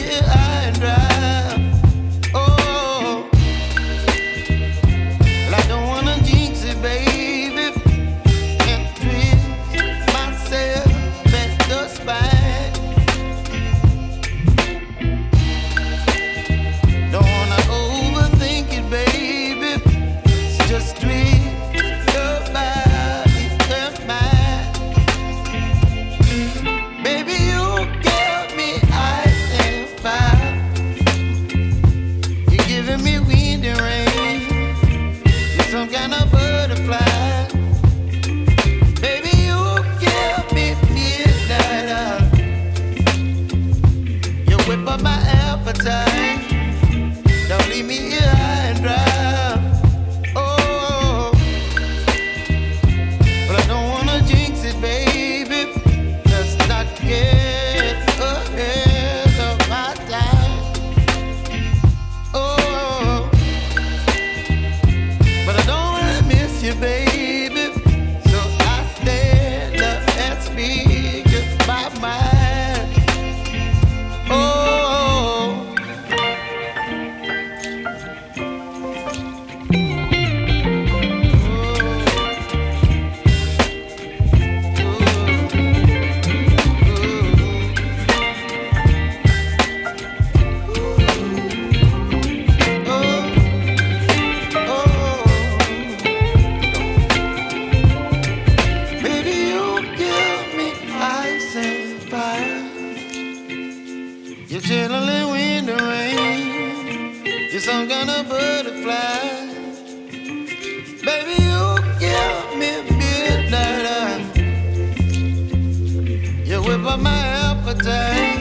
here high and dry. Oh, well, I don't wanna jinx it, baby, and twist myself at the spine. Don't wanna overthink it, baby. It's just twist your body and mine. Baby, you give me ice and fire. You're giving me wind and rain. You're some kind of butterfly. Baby, you give me midnight. You whip up my appetite. Don't leave me here high and dry. Oh, but I don't wanna jinx it, baby. Let's not get ahead of my time. Oh, but I don't wanna miss you, baby. So I stand up and speak my mind. Oh. You're chilling wind and rain. You're some kind of butterfly. Baby, you give me midnight. You whip up my appetite.